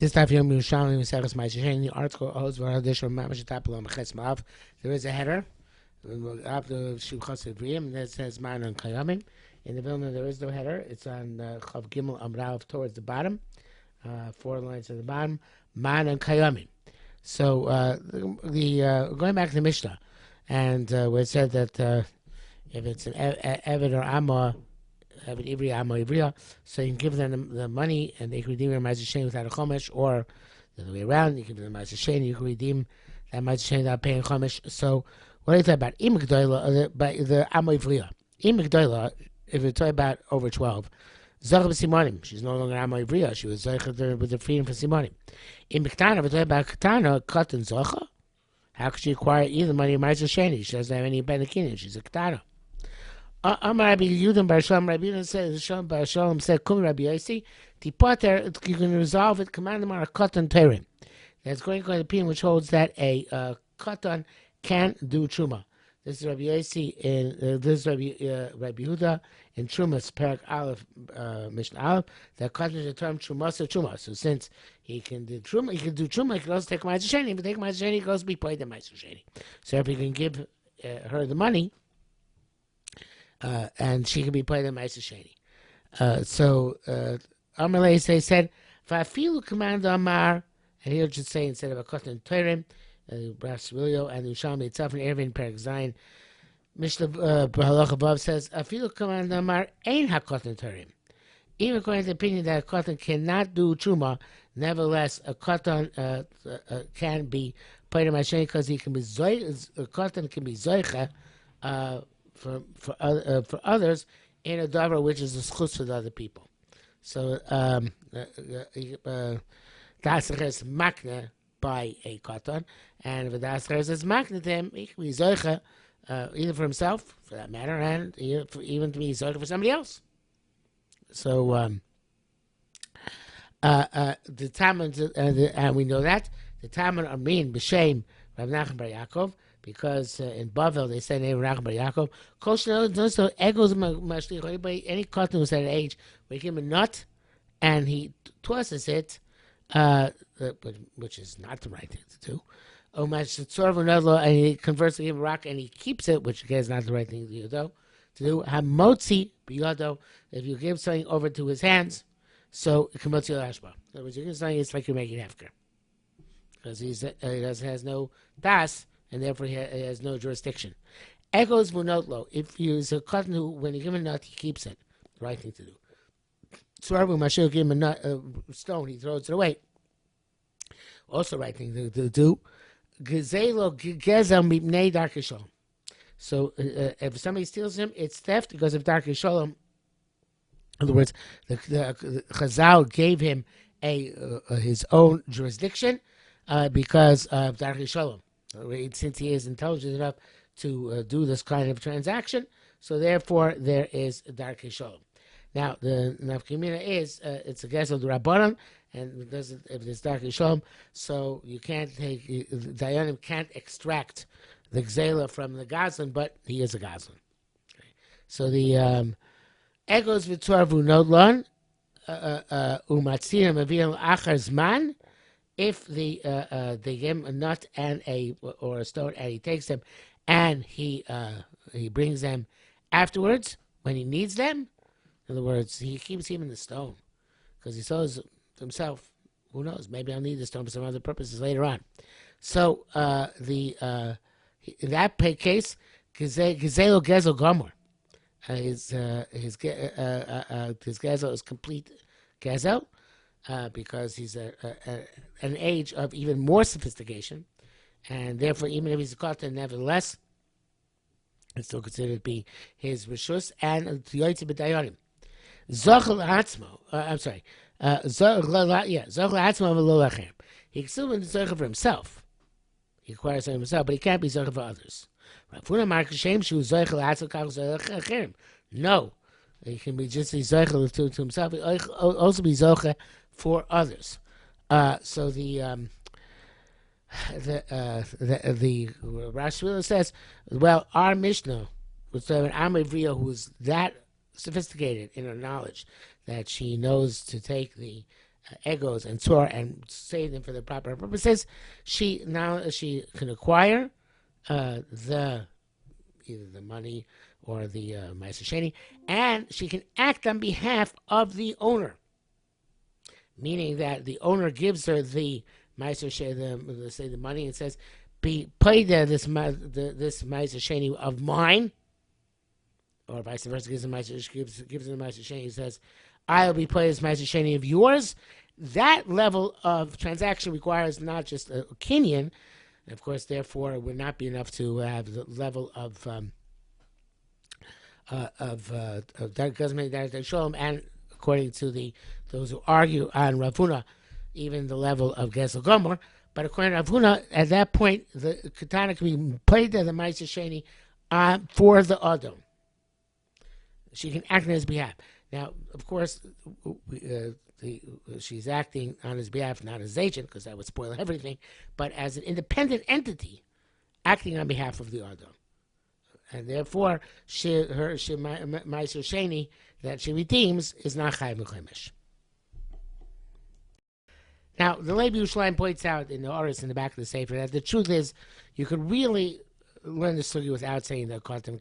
This time, Yom Yerushalmi Maseches Sheni. The article holds additional mamash tapel ches malav. There is a header after Shuchas Ivriim that says Man and Kayamim. In the Vilna, there is no header. It's on Chav Gimel Amrav towards the bottom, 4 lines at the bottom. Man and Kayamim. So going back to the Mishnah, and where it said that if it's an Eved or Amma, Eved Ivri, Amma Ivriya, so you can give them the money and they can redeem their Ma'aser Sheni without a Chomesh, or the other way around, you can give them Ma'aser Sheni, you can redeem that Ma'aser Sheni without paying Chomesh. So what are you talking about? Im G'doyla, the Amma Ivriya. Im G'doyla, if you're talking about over 12, Zocha b'Simonim. She's no longer Amma Ivriya. She was Zocha with the freedom for Simonim. In B'Ktana, if you're talking about Ktana, Katan Zocha, how could she acquire either money or Ma'aser Sheni? She doesn't have any Benakinim. She's a Ktana. Amar Rabbi Yehuda Bar Shalom. Rabbi Yehuda said, Shalom Bar Shalom said, "Kum Rabbi Yossi, Tipoter, you can resolve it. Command them on a katan terim. That's going to the opinion which holds that a katan can do truma. This is Rabbi Yossi in this is Rabbi Yehuda in Trumas Perak Aleph Mishnah Aleph. That katan is the term trumas or truma. So since he can do truma, he can do truma. He can also take Ma'aser Sheni. If he take Ma'aser Sheni, he goes be paid the Ma'aser Sheni. So if he can give her the money. And she can be paid the Ma'aser Sheni. So Amalei said, "Va'afilu command Amar," and here it should say instead of a katan terim, Brasvilio and Yerushalmi itself in Erevin Perek Zayin. Mishnah Halacha above says, "Afilu command Amar ein hakatan terim." Even according to the opinion that a katan cannot do truma, nevertheless a katan can be paid the Ma'aser Sheni because he can be a katan can be zoicha. For others in a davar which is a schutz for the other people. So dasacher is makne by a katan, and if a dasacher is makne to him, he can be zoicha either for himself, for that matter, and even to be zoicha for somebody else. So the Talmud, and we know that the Talmud are mean b'shem Rav Nachman Bar Yaakov. Because in Bavel they say name Rachel Bar Yaakov. So egos mashlich. Any cotton who's at an age where you give him a nut and he tosses it, which is not the right thing to do. And he converts to give a rock and he keeps it, which again is not the right thing to do. Hamotzi biyado. If you give something over to his hands, so kamotzi l'ashba. In other words, you give something, it's like you're making hefker, because he has no das. And therefore he has no jurisdiction. Egos munotlo. If you use a cotton who, when you give him a nut, he keeps it. The right thing to do. Tzvarbu Mashil give him a nut, stone, he throws it away. Also right thing to do. Gezelo gezel mipnei darkei shalom. So if somebody steals him, it's theft because of darkei shalom. In other words, the Chazal gave him his own jurisdiction because of darkei shalom. Since he is intelligent enough to do this kind of transaction, so therefore there is darkei shalom. Now the nafkamina is it's a gezel d'Rabbanan, and if there's darkei shalom, so you can't take Dayanim can't extract the gzela from the gazlan, but he is a gazlan. Okay. So the egos v'torvu nodlon umatzirim aviyam achar zman. If they give him a nut and or a stone, and he takes them, and he brings them afterwards when he needs them. In other words, he keeps him in the stone because he says to himself, "Who knows? Maybe I'll need the stone for some other purposes later on." So in that case, gizelo gezel gomor, his gezel is complete gezel. Because he's an age of even more sophistication, and therefore, even if he's a katan, nevertheless, it's still considered to be his rishus and yoytze b'dayanim. Zochel atzmo. I'm sorry. Zochel atzmo v'lo lachem. He can still be zochel for himself. He acquires something himself, but he can't be zochel for others. No. He can be just zochel to himself. He also be zochel for others. So the Rashvila says, well, our Mishnah was an Amivriya who is that sophisticated in her knowledge that she knows to take the egos and tzor and save them for the proper purposes, she can acquire the either the money or the Ma'aser Sheni, and she can act on behalf of the owner, meaning that the owner gives her the Ma'aser Sheni, the money, and says, "Be paid this Ma'aser Sheni of mine," or vice versa. Gives her the Ma'aser Sheni. He says, "I'll be paid this Ma'aser Sheni of yours." That level of transaction requires not just a kinyan, and of course, therefore, it would not be enough to have the level of Shalom, and according to those who argue on Rav Huna, even the level of Gesel Gomer. But according to Rav Huna, at that point, the katana can be played to the Ma'aser Sheni for the Adam. She can act on his behalf. Now, of course, she's acting on his behalf, not as agent, because that would spoil everything, but as an independent entity acting on behalf of the Adam. And therefore, Ma'aser Sheni that she redeems is not Chayv Mechemesh. Now, the Levi Yerushalmi points out in the Oris in the back of the Sefer that the truth is you could really learn the sugi without saying the Kotam it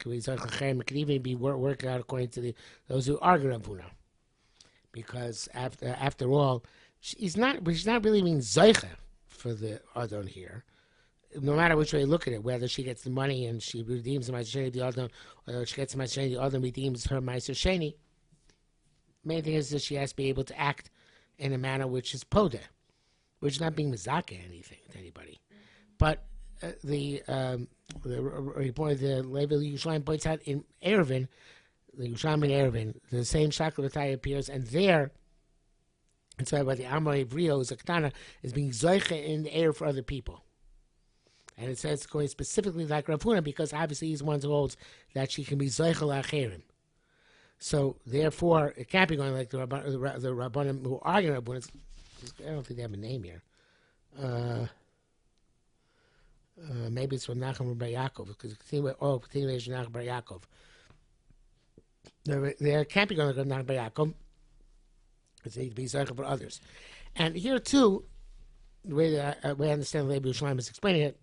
could even be worked out according to those who argue Rav Huna. Because after all, she's not really being Zeicha for the Adon here. No matter which way you look at it, whether she gets the money and she redeems the Ma'aser Sheni, the Adon, or she gets the Ma'aser Sheni, the Adon redeems her Ma'aser Sheni. Main thing is that she has to be able to act in a manner which is podeh, which is not being mizaka anything to anybody. But the report, the Levi Yerushalmi points out in Erevin, the Yerushalmi in Erevin, the same Shakal appears, and there, it's about the Amor Ivrio, Zaktana, is being Zoiche in the air for other people. And it says going specifically like Rav Huna, because obviously he's one who holds that she can be Zoiche La'acherim. So therefore, it can't be going like the Rabbanim who argue Rav Huna. I don't think they have a name here. Maybe it's from Nachum Bar Yaakov, because continuation Nachum Bar Yaakov. There can't be going to Nachum Bar Yaakov, because they need to be Zaycha for others. And here too, the way I understand Levi Yerushalmi is explaining it,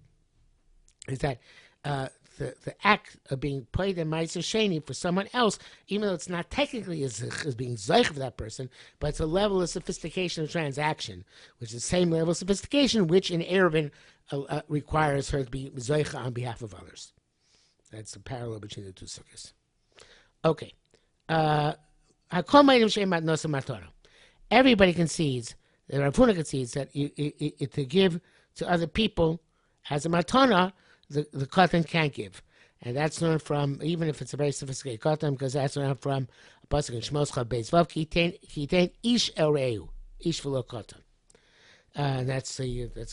is that the act of being played in Ma'aser Sheni for someone else, even though it's not technically as being Zaycha for that person, but it's a level of sophistication of transaction, which is the same level of sophistication which in Erevin requires her to be Zaycha on behalf of others. That's the parallel between the two sukkahs. Okay. Everybody concedes, Rav Huna concedes that to give to other people as a matana, the katan can't give. And that's learned from, even if it's a very sophisticated katan, because that's learned from a pasuk in Shmos Chav Beis Vav, Kiten ish el reu, ish v'lo katan. That's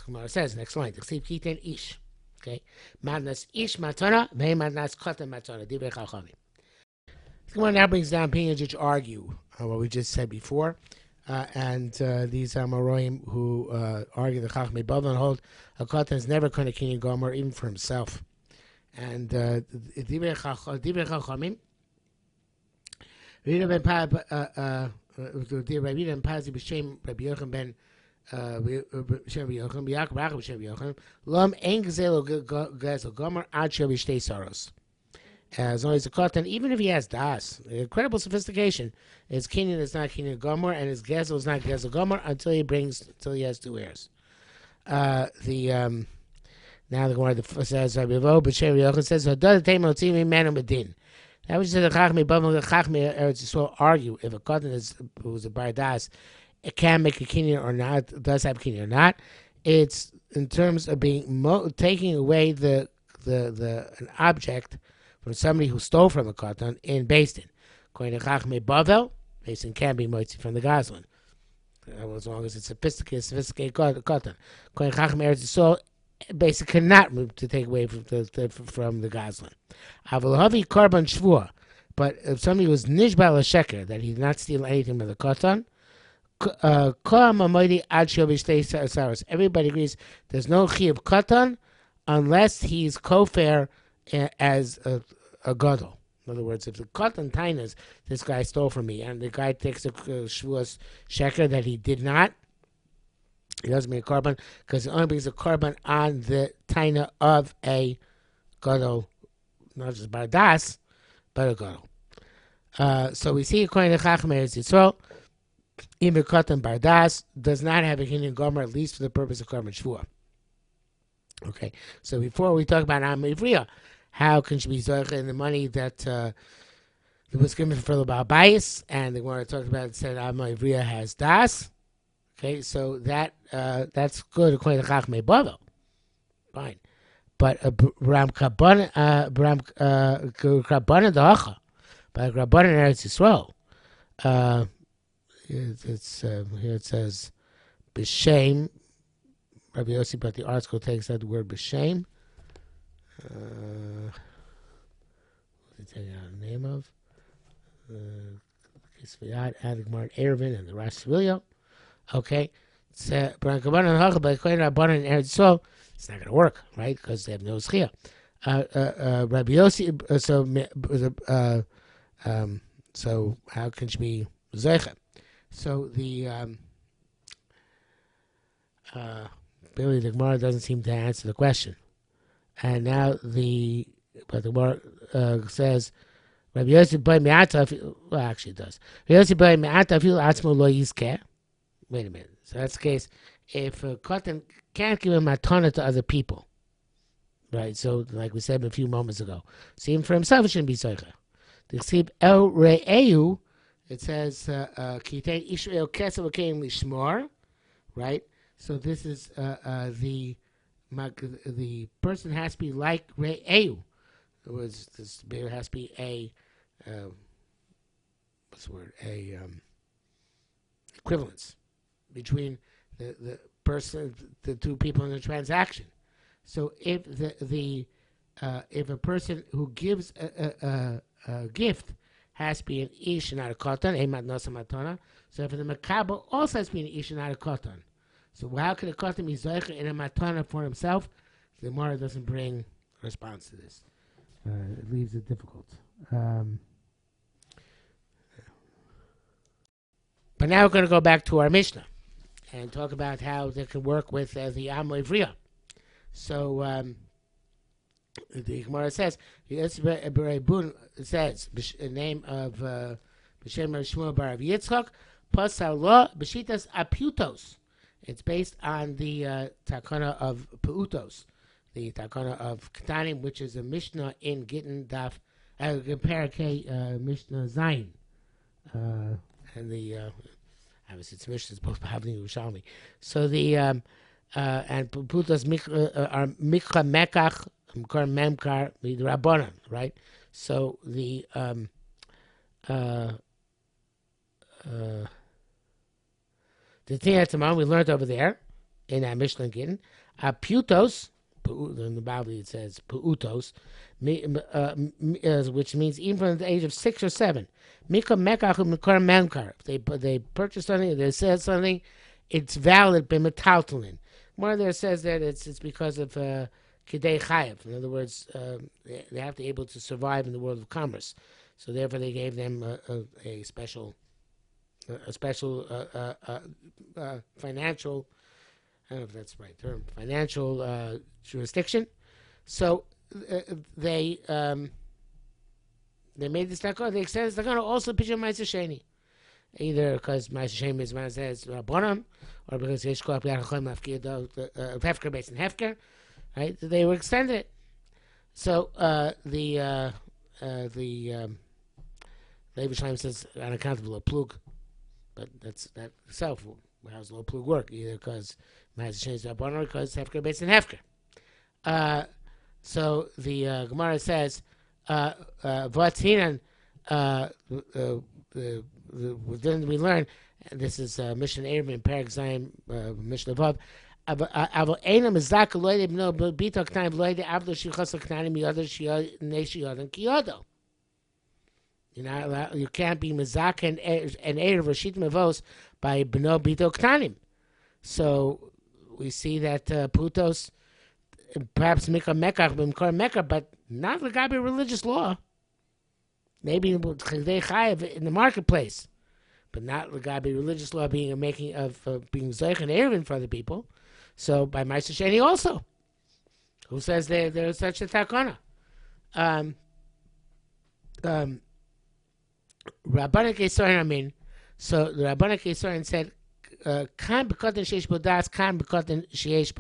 Gemara says, next line, Kiten ish. Okay? Matnas ish matana, v'hem matnas katan matana, divrei chachamim. Gemara now brings down opinions which argue what we just said before. And these Amoraim who argue the Chachmei Bavel hold a katan is never going to kinyan gomer even for himself. And Divrei Chachamim, Rabbi ben Pazi b'shem Rabbi Yochanan ben b'shem Rabbi Yochanan b'Yaakov Rachel b'shem Rabbi Yochanan Lom ein gzelo gezel gomer ad shel b'shtei saros. As long as the katan, even if he has das, incredible sophistication, his kinyan is not kinyan gomer, and his gezel is not gezel gomer until he has 2 heirs. Now the Gemara says, Rabbi Vo b'shem Yochanan says, "Hadad teim otzim manu medin." That was the Chachmei Bavel, the Chachmei Eretz Yisrael argue if a katan who's a bar das, it can make a kinyan or not, does have kinyan or not. It's in terms of being taking away an object from somebody who stole from a katan in Beis Din. According to Chachmei Bavel, Beis Din can be moitzi from the Goslin, as long as it's sophisticated katan. According to Chachmei Eretz Yisrael, Beis Din cannot move to take away from the Goslin. Avolahavi karban shvua, but if somebody was nishbal sheker that he did not steal anything from the katan, everybody agrees there's no chi of katan unless he's kofar as a gadol. In other words, if the katan tainas, this guy stole from me, and the guy takes a shvuas sheker that he did not, He doesn't bring a carbon because he only brings a carbon on the taina of a gadol, not just bardas, but a gadol. So we see according to Chacham Eretz Yisrael, even Katan Bardas does not have a Hinyan Gomer, at least for the purpose of Karban Shvuah. Okay, so before we talk about Am Ivriya, how can she be Zoycha in the money that was given for the Baal Bayis, and the Gemara talked about it, said Am Ivriya has Das. Okay, so that's good according to Chachmei Bavel. Fine. But Ram Kabbanan Dahacha, by Rabbanan Eretz Yisrael, here it says B'Shem, Rabbi Yossi, but the article takes out the word B'Shem. What's it taking out the name of? Kisvayat, Adikmar, Erevin, and the Rashi. Okay, so but according to Rabbanan Eretz Yisrael, it's not going to work, right? Because they have no schia. Rabbi Yossi, so how can she be zeicha? So the Billy the Gemara doesn't seem to answer the question, and now but the Gemara says Rabbi Yossi by me'ata. Well, actually, it does. Rabbi Yossi by me'ata fil atzmo lo yizkeh. Wait a minute. So that's the case. If a cotton can't give a matana to other people, right? So, like we said a few moments ago, so even for himself, it shouldn't be zeicha. The Ksib El Re'eu, it says Kitei Israel Kesav Akeim Lishmor, right? So this is the person has to be like Re'eu. In other words, there has to be a what's the word? A equivalence between the person, the two people in the transaction. So if if a person who gives a gift has to be an ish and not a katan, emat nasa matana. So for the makabel also has to be an ish and not a katan. So how can a katan be zoicha in a matana for himself? The Gemara doesn't bring a response to this. It leaves it difficult. But now we're going to go back to our Mishnah and talk about how they can work with the Am Ivriya. So the Gemara says, it says, the name of B'Shem Shmuel Bar Yitzchak, Pasal Law, B'Shitas Aputos. It's based on the Takana of Peutos, the Takana of Ketanim, which is a Mishnah in Gittin Daf, Parakeh Mishnah Zayin. And the, obviously it's Mishnah, it's both Bavli and Yerushalmi. So the, and Peutos are Mikra Mekach, Mkar Memkar, the Rabbanan, right? So the thing at the moment we learned over there in our Mishnah Gittin, Putos, in the Bible it says Putos, which means even from the age of 6 or 7. Mika Mekach Mkar Memkar. They purchase something, they sell something, it's valid b'metaltalin. More there says that it's because of Kidei Chayev. In other words, they have to be able to survive in the world of commerce. So therefore, they gave them a special financial. I don't know if that's the right term. Financial jurisdiction. So they made this takah. They extended this takah also picture Ma'aser Sheni, either because Ma'aser Sheni is when it says Rabbanan, or because Yeshkoach B'Yachachem Hefker based in Hefker. Right, they were extended. So the Yerushalmi says on account of low plug, but that itself. How's low plug work? Either because Ma'aser Sheni is Rabbanan, or because Hefker based in Hefker. So the Gemara says, "V'atzinan." Then we learn, and this is Mishnah Erevin, Perek Zayin, Mishnah Vav. Aval einam mizaka loyde b'no b'bitok time loyde avlo shichas l'knanim miyadar neishiyadam kiyado. You can't be mizaka and erev rashit mevos by b'no bitok tanim. So we see that putos, perhaps mikra mekach b'mkar mekach, but not legabe religious law. Maybe chidei chayev in the marketplace, but not Lagabi religious law being a making of being Zeich and Erevin for the people. So by Meister Sheni also, who says there's such a takana. Rabbanak Yisrael, I mean, so the Rabbanak Yisrael said, "Kan b'koten sheish bodas, kan b'koten sheish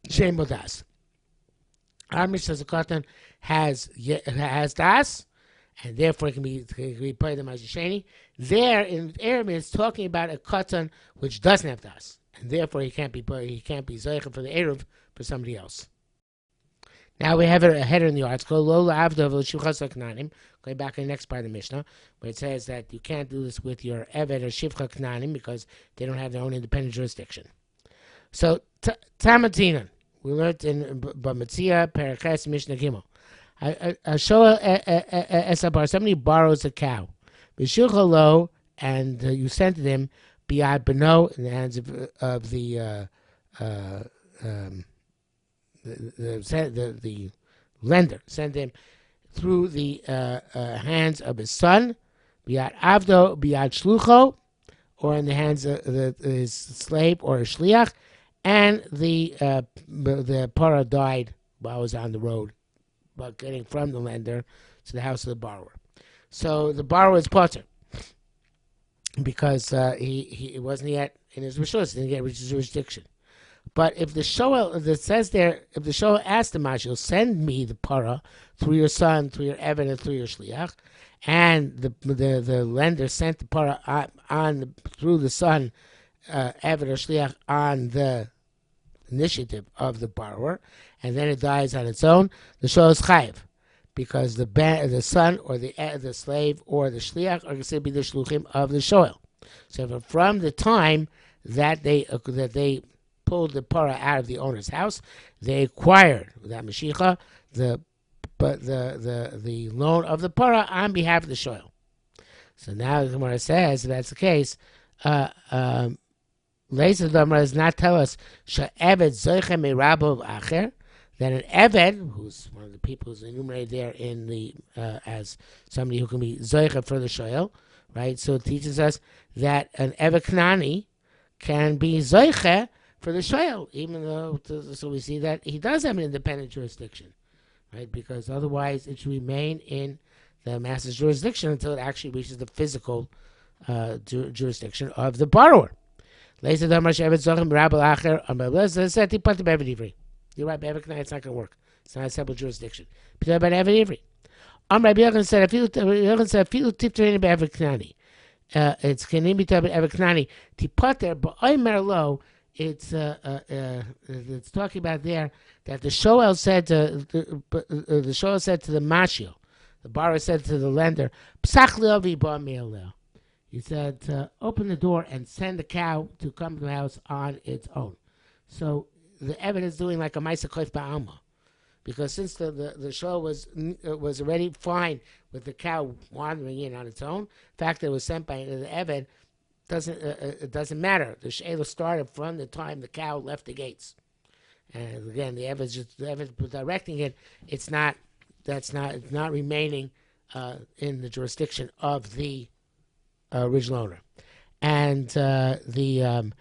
shem bodas." Our Mishnah says a koten has das, and therefore it can be played in Sheni. There in Aram is talking about a koten which doesn't have das, and therefore he can't be zeicha for the eruv for somebody else. Now we have a header in the article, Lola Avdov Shivcha Knanim, going back in the next part of the Mishnah, where it says that you can't do this with your Eved or Shivcha Knanim because they don't have their own independent jurisdiction. So, Tamatinan, we learned in Bamatzia, Paraches, Mishnah Gimel. Somebody borrows a cow. B'shulchalo, and you sent them Biad Beno in the hands of the lender, sent him through the hands of his son, biad avdo, biad shlucho, or in the hands of his slave or a shliach, and the parah died while I was on the road, but getting from the lender to the house of the borrower. So the borrower is potter because he wasn't yet in his rishus, didn't get his jurisdiction. But if the shoel, it says there, if the shoel asks the mashal, send me the parah through your son, through your Evan, and through your shliach, and the lender sent the parah through the son, Evan or shliach, on the initiative of the borrower, and then it dies on its own, the shoel is chayiv, because the son or the slave or the shliach are going to be the shluchim of the shoel. So from the time that they pulled the parah out of the owner's house, they acquired that mashicha the loan of the parah on behalf of the shoel. So now the Gemara says, if that's the case, Leisa Damra does not tell us she'eved zoiche me'rabo acher, that an eved, who's one of the people who's enumerated there in the as somebody who can be zoiche for the shoel, right? So it teaches us that an eved knani can be zoiche for the shoel, even though, so we see that he does have an independent jurisdiction, right? Because otherwise it should remain in the master's jurisdiction until it actually reaches the physical jurisdiction of the borrower. You're right, it's not going to work. It's not a separate jurisdiction. It's it's talking about there that the shoel said to the mashil, the borrower said to the lender, he said, open the door and send the cow to come to the house on its own. So the evidence is doing like a ma'aser koif ba'alma, because since the shoel was already fine with the cow wandering in on its own, the fact that it was sent by the evidence it doesn't matter. The she'ela started from the time the cow left the gates, and again the evidence directing it. It's not remaining in the jurisdiction of the original owner. And the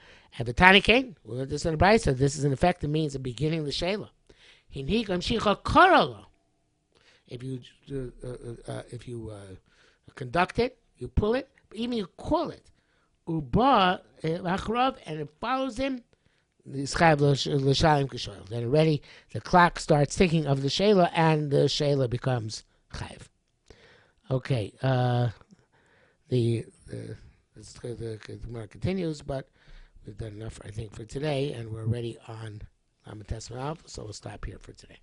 Tani came. We learned this in the Brisa. This is in effect the means of beginning the she'ela. If you conduct it, you pull it, but even you call it. Uba and it follows him. Then already the clock starts ticking of the she'ela, and the she'ela becomes chayiv. Okay, the Gemara continues, but we've done enough, I think, for today, and we're already on Lamed Tes V'Av, so we'll stop here for today.